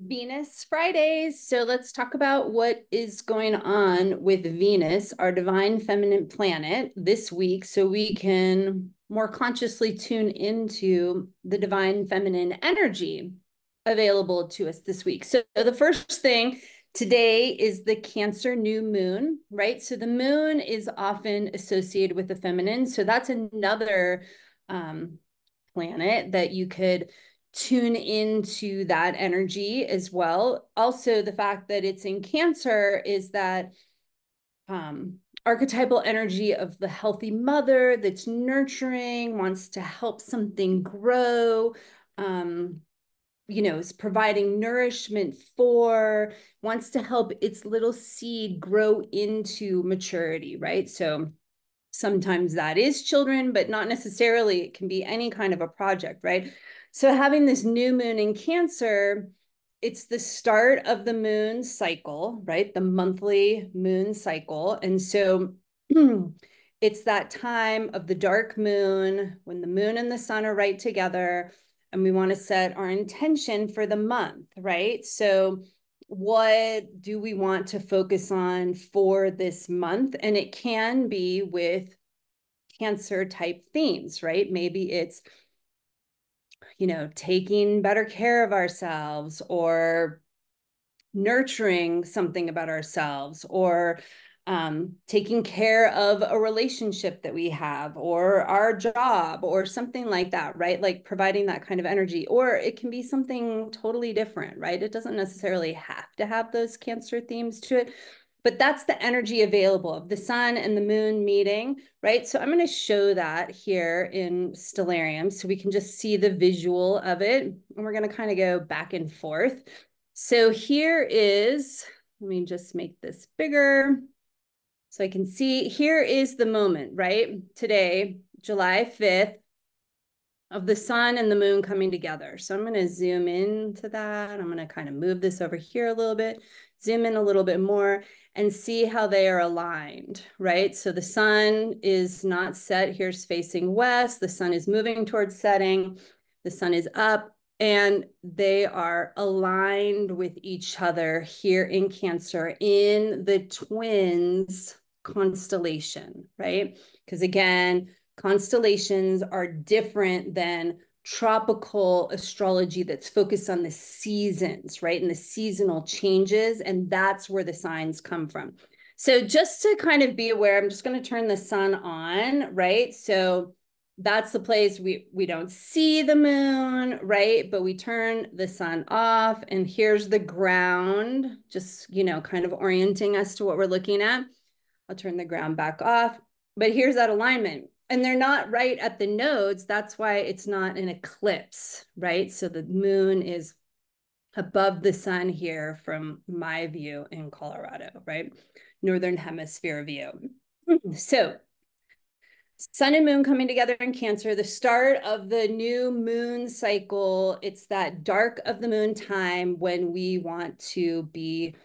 Venus Fridays. So let's talk about what is going on with Venus, our divine feminine planet, this week, so we can more consciously tune into the divine feminine energy available to us this week. So the first thing today is the Cancer new moon, right? So the moon is often associated with the feminine. So that's another planet that you could tune into that energy as well. Also, the fact that it's in Cancer is that archetypal energy of the healthy mother that's nurturing, wants to help something grow, is providing nourishment for, wants to help its little seed grow into maturity, right? So sometimes that is children, but not necessarily. It can be any kind of a project, right? So having this new moon in Cancer, it's the start of the moon cycle, right? The monthly moon cycle. And so it's that time of the dark moon when the moon and the sun are right together. And we want to set our intention for the month, right? So what do we want to focus on for this month? And it can be with Cancer type themes, right? Maybe it's, taking better care of ourselves or nurturing something about ourselves or taking care of a relationship that we have or our job or something like that, right? Like providing that kind of energy. Or it can be something totally different, right? It doesn't necessarily have to have those Cancer themes to it, but that's the energy available of the sun and the moon meeting, right? So I'm going to show that here in Stellarium so we can just see the visual of it. And we're going to kind of go back and forth. So here is, let me just make this bigger so I can see, here is the moment, right? Today, July 5th, of the sun and the moon coming together. So I'm going to zoom into that. I'm going to kind of move this over here a little bit, zoom in a little bit more and see how they are aligned, right? So the sun is not set. Here's facing west. The sun is moving towards setting. The sun is up and they are aligned with each other here in Cancer in the twins constellation, right? Because again, constellations are different than tropical astrology that's focused on the seasons, right? And the seasonal changes. And that's where the signs come from. So just to kind of be aware, I'm just going to turn the sun on, right? So that's the place we don't see the moon, right? But we turn the sun off and here's the ground, just, kind of orienting us to what we're looking at. I'll turn the ground back off, but here's that alignment. And they're not right at the nodes. That's why it's not an eclipse, right? So the moon is above the sun here from my view in Colorado, right? Northern hemisphere view. So sun and moon coming together in Cancer, the start of the new moon cycle. It's that dark of the moon time when we want to be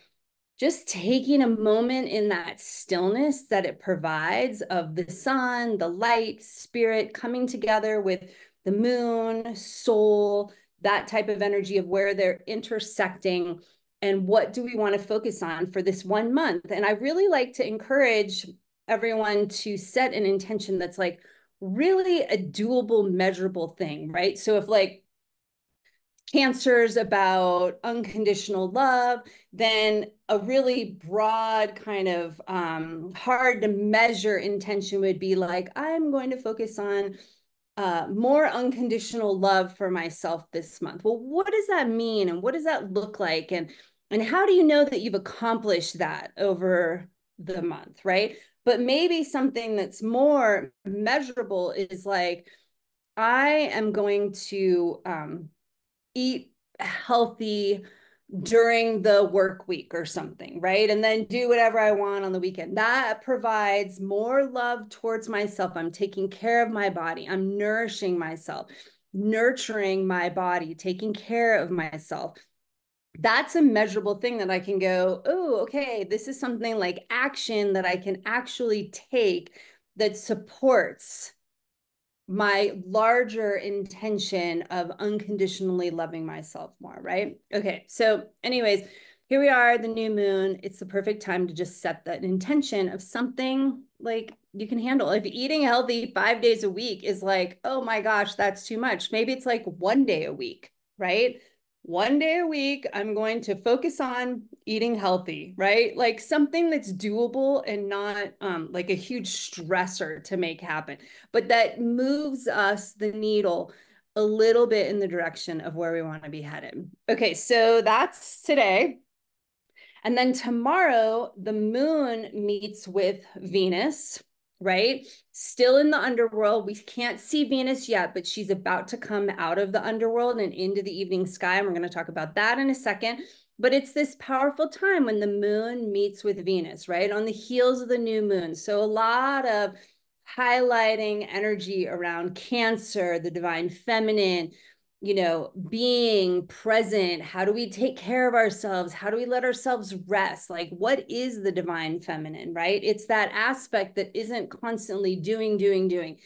just taking a moment in that stillness that it provides of the sun, the light, spirit coming together with the moon, soul, that type of energy of where they're intersecting and what do we want to focus on for this 1 month. And I really like to encourage everyone to set an intention that's like really a doable, measurable thing, right? So if like Cancer's about unconditional love, then a really broad kind of hard to measure intention would be like, I'm going to focus on more unconditional love for myself this month. Well, what does that mean? And what does that look like? And how do you know that you've accomplished that over the month, right? But maybe something that's more measurable is like, I am going to eat healthy during the work week or something, right? And then do whatever I want on the weekend. That provides more love towards myself. I'm taking care of my body. I'm nourishing myself, nurturing my body, taking care of myself. That's a measurable thing that I can go, oh, okay, this is something like action that I can actually take that supports my larger intention of unconditionally loving myself more, right? Okay, so anyways, here we are, the new moon. It's the perfect time to just set that intention of something like you can handle. If eating healthy 5 days a week is like, oh my gosh, that's too much. Maybe it's like 1 day a week, right? 1 day a week, I'm going to focus on eating healthy, right? Like something that's doable and not like a huge stressor to make happen, but that moves us the needle a little bit in the direction of where we want to be headed. Okay, so that's today. And then tomorrow, the moon meets with Venus, right? Still in the underworld. We can't see Venus yet, but she's about to come out of the underworld and into the evening sky. And we're going to talk about that in a second. But it's this powerful time when the moon meets with Venus, right? On the heels of the new moon. So a lot of highlighting energy around Cancer, the divine feminine, being present. How do we take care of ourselves? How do we let ourselves rest? Like, what is the divine feminine, right? It's that aspect that isn't constantly doing,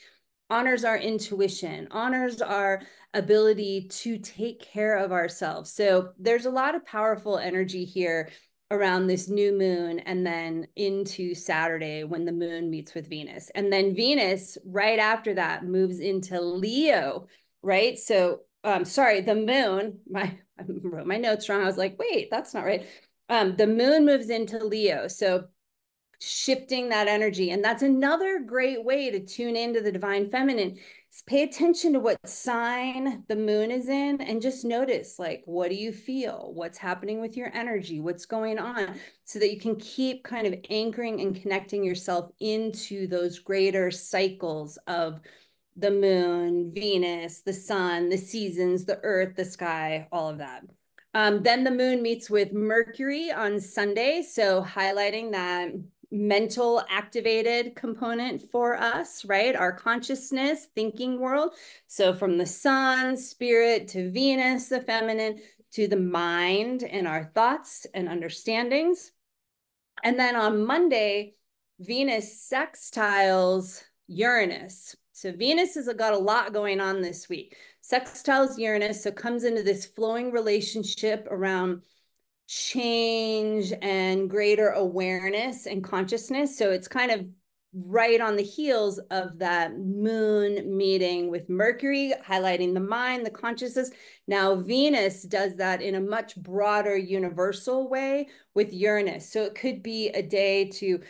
honors our intuition, honors our ability to take care of ourselves. So there's a lot of powerful energy here around this new moon and then into Saturday when the moon meets with Venus. And then Venus right after that moves into Leo, right? So sorry, the moon, I wrote my notes wrong. I was like, wait, that's not right. The moon moves into Leo. So shifting that energy. And that's another great way to tune into the divine feminine. Is pay attention to what sign the moon is in and just notice, like, what do you feel? What's happening with your energy? What's going on? So that you can keep kind of anchoring and connecting yourself into those greater cycles of the moon, Venus, the sun, the seasons, the earth, the sky, all of that. Then the moon meets with Mercury on Sunday. So highlighting that mental activated component for us, right? Our consciousness, thinking world. So from the sun, spirit, to Venus, the feminine, to the mind and our thoughts and understandings. And then on Monday, Venus sextiles Uranus. So Venus has got a lot going on this week. Sextiles Uranus, so comes into this flowing relationship around change and greater awareness and consciousness. So it's kind of right on the heels of that moon meeting with Mercury, highlighting the mind, the consciousness. Now, Venus does that in a much broader, universal way with Uranus. So it could be a day to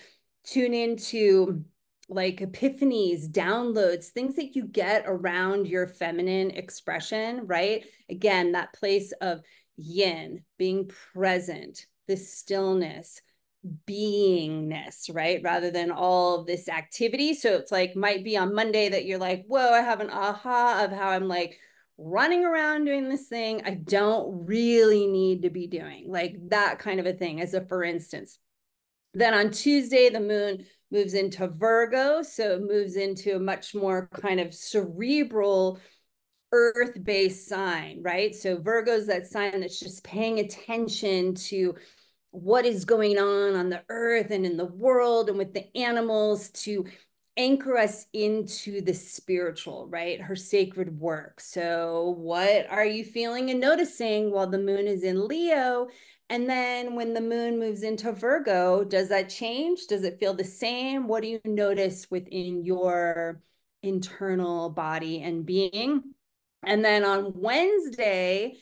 tune into like epiphanies, downloads, things that you get around your feminine expression, right? Again, that place of yin, being present, the stillness, beingness, right? Rather than all of this activity. So it's like, might be on Monday that you're like, whoa, I have an aha of how I'm like running around doing this thing I don't really need to be doing, like that kind of a thing, as a for instance. Then on Tuesday, the moon moves into Virgo. So it moves into a much more kind of cerebral, earth-based sign, right? So Virgo is that sign that's just paying attention to what is going on the earth and in the world and with the animals, to anchor us into the spiritual, right? Her sacred work. So what are you feeling and noticing while the moon is in Leo? And then when the moon moves into Virgo, does that change? Does it feel the same? What do you notice within your internal body and being? And then on Wednesday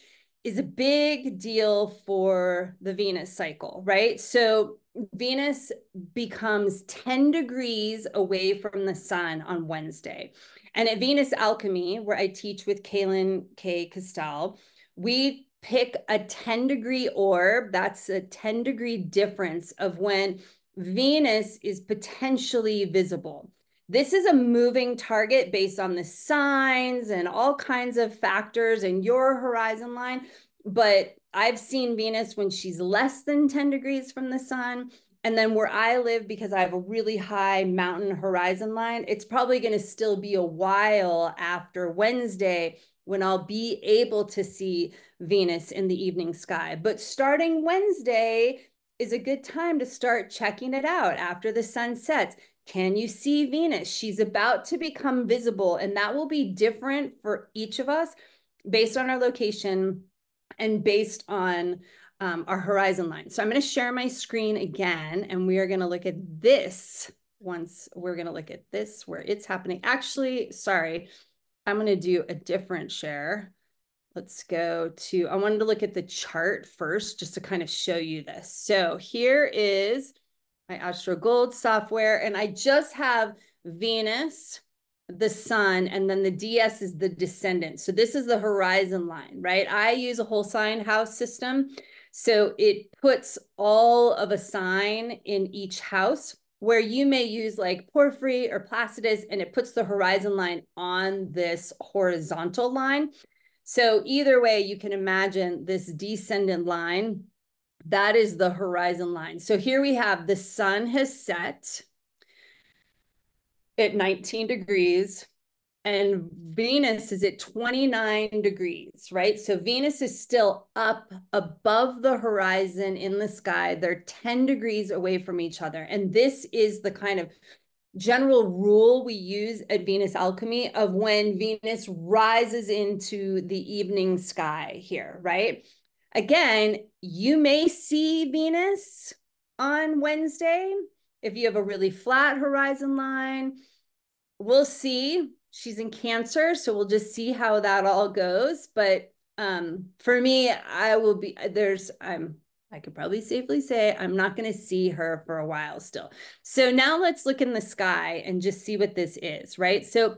is a big deal for the Venus cycle, right? So Venus becomes 10 degrees away from the sun on Wednesday. And at Venus Alchemy, where I teach with Kaylin K. Castell, we pick a 10-degree orb. That's a 10-degree difference of when Venus is potentially visible. This is a moving target based on the signs and all kinds of factors in your horizon line. But I've seen Venus when she's less than 10 degrees from the sun. And then where I live, because I have a really high mountain horizon line, it's probably going to still be a while after Wednesday when I'll be able to see Venus in the evening sky. But starting Wednesday is a good time to start checking it out after the sun sets. Can you see Venus? She's about to become visible, and that will be different for each of us based on our location and based on our horizon line. So I'm going to share my screen again, and we are going to look at this. Once we're going to look at this where it's happening. Actually, sorry, I'm going to do a different share. Let's go to, I wanted to look at the chart first just to kind of show you this. So here is my Astro Gold software, and I just have Venus, the sun, and then the DS is the descendant. So this is the horizon line, right? I use a whole sign house system. So it puts all of a sign in each house, where you may use like Porphyry or Placidus, and it puts the horizon line on this horizontal line. So either way, you can imagine this descendant line. That is the horizon line. So here we have the sun has set at 19 degrees and Venus is at 29 degrees, right? So Venus is still up above the horizon in the sky. They're 10 degrees away from each other. And this is the kind of general rule we use at Venus Alchemy of when Venus rises into the evening sky here, right? Again, you may see Venus on Wednesday if you have a really flat horizon line. We'll see. She's in Cancer, so we'll just see how that all goes. But for me, I will be I could probably safely say I'm not going to see her for a while still. So now let's look in the sky and just see what this is, right? So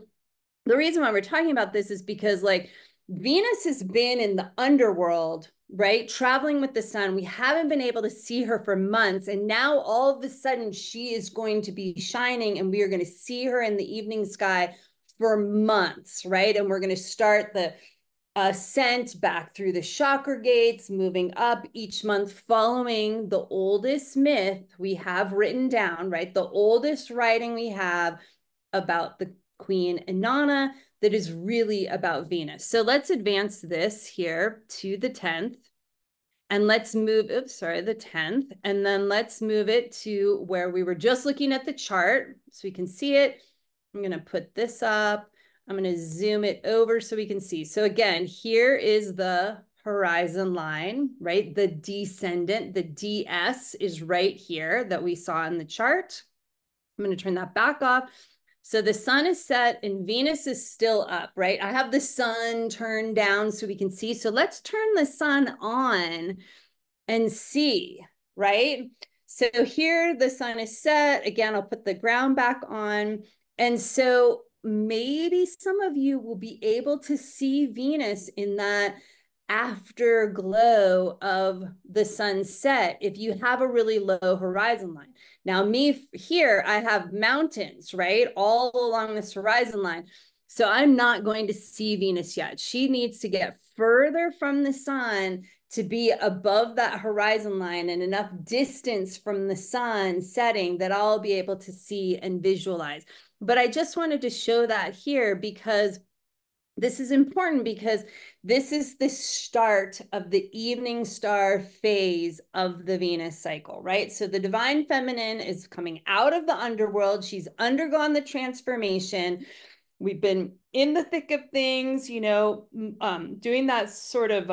the reason why we're talking about this is because like Venus has been in the underworld, right? Traveling with the sun. We haven't been able to see her for months. And now all of a sudden she is going to be shining and we are going to see her in the evening sky for months, right? And we're going to start the ascent back through the chakra gates, moving up each month, following the oldest myth we have written down, right? The oldest writing we have about the Queen Inanna that is really about Venus. So let's advance this here to the 10th. And let's move, oops, sorry, the 10th. And then let's move it to where we were just looking at the chart so we can see it. I'm going to put this up. I'm going to zoom it over so we can see. So again, here is the horizon line, right? The descendant, the DS is right here that we saw in the chart. I'm going to turn that back off. So the sun is set and Venus is still up, right? I have the sun turned down so we can see. So let's turn the sun on and see, right? So here the sun is set. Again, I'll put the ground back on. And so maybe some of you will be able to see Venus in that afterglow of the sunset if you have a really low horizon line. Now me here, I have mountains, right? All along this horizon line. So I'm not going to see Venus yet. She needs to get further from the sun to be above that horizon line and enough distance from the sun setting that I'll be able to see and visualize. But I just wanted to show that here because this is important because this is the start of the evening star phase of the Venus cycle, right? So the divine feminine is coming out of the underworld. She's undergone the transformation. We've been in the thick of things, you know, doing that sort of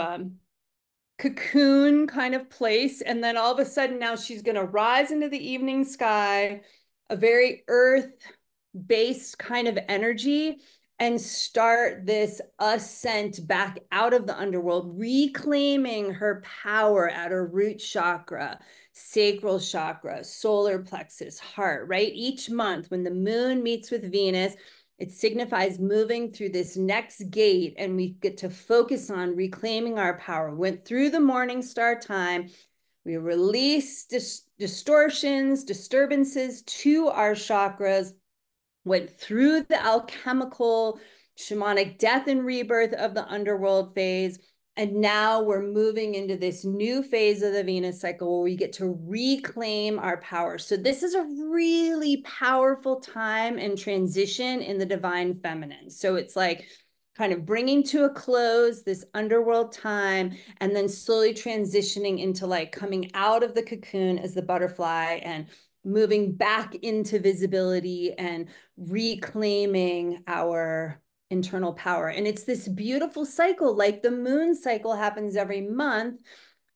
cocoon kind of place. And then all of a sudden now she's going to rise into the evening sky, a very earth-based kind of energy, and start this ascent back out of the underworld, reclaiming her power at her root chakra, sacral chakra, solar plexus, heart, right? Each month when the moon meets with Venus, it signifies moving through this next gate, and we get to focus on reclaiming our power. Went through the morning star time. We released distortions, disturbances to our chakras, went through the alchemical shamanic death and rebirth of the underworld phase. And now we're moving into this new phase of the Venus cycle where we get to reclaim our power. So this is a really powerful time and transition in the divine feminine. So it's like kind of bringing to a close this underworld time and then slowly transitioning into like coming out of the cocoon as the butterfly and moving back into visibility and reclaiming our internal power. And it's this beautiful cycle, like the moon cycle happens every month.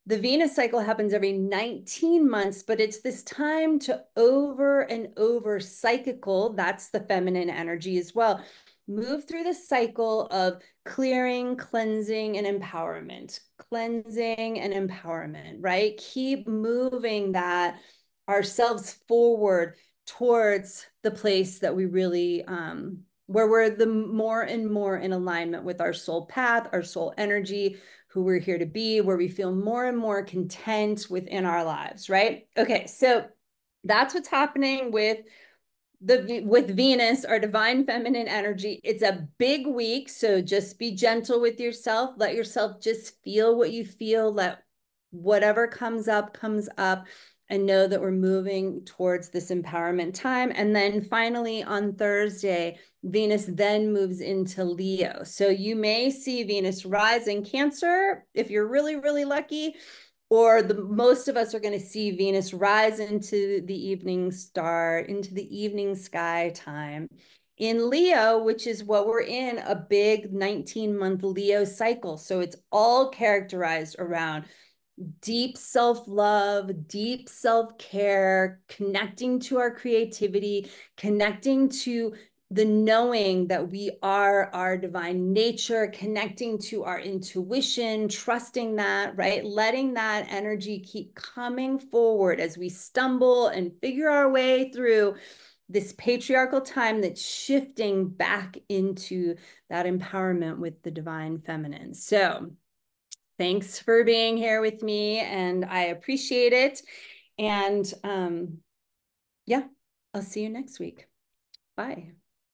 The Venus cycle happens every 19 months, but it's this time to over and over cyclical. That's the feminine energy as well. Move through the cycle of clearing, cleansing, and empowerment. Cleansing and empowerment, right? Keep moving that ourselves forward towards the place that we really, where we're the more and more in alignment with our soul path, our soul energy, who we're here to be, where we feel more and more content within our lives, right? Okay, so that's what's happening with Venus, our divine feminine energy. It's a big week, so just be gentle with yourself. Let yourself just feel what you feel. Let whatever comes up, and know that we're moving towards this empowerment time. And then finally on Thursday, Venus then moves into Leo. So you may see Venus rise in Cancer if you're really, really lucky, or most of us are going to see Venus rise into the evening star, into the evening sky time in Leo, which is what we're in, a big 19-month Leo cycle. So it's all characterized around deep self-love, deep self-care, connecting to our creativity, connecting to the knowing that we are our divine nature, connecting to our intuition, trusting that, right? Letting that energy keep coming forward as we stumble and figure our way through this patriarchal time that's shifting back into that empowerment with the divine feminine. So thanks for being here with me, and I appreciate it. And yeah, I'll see you next week. Bye.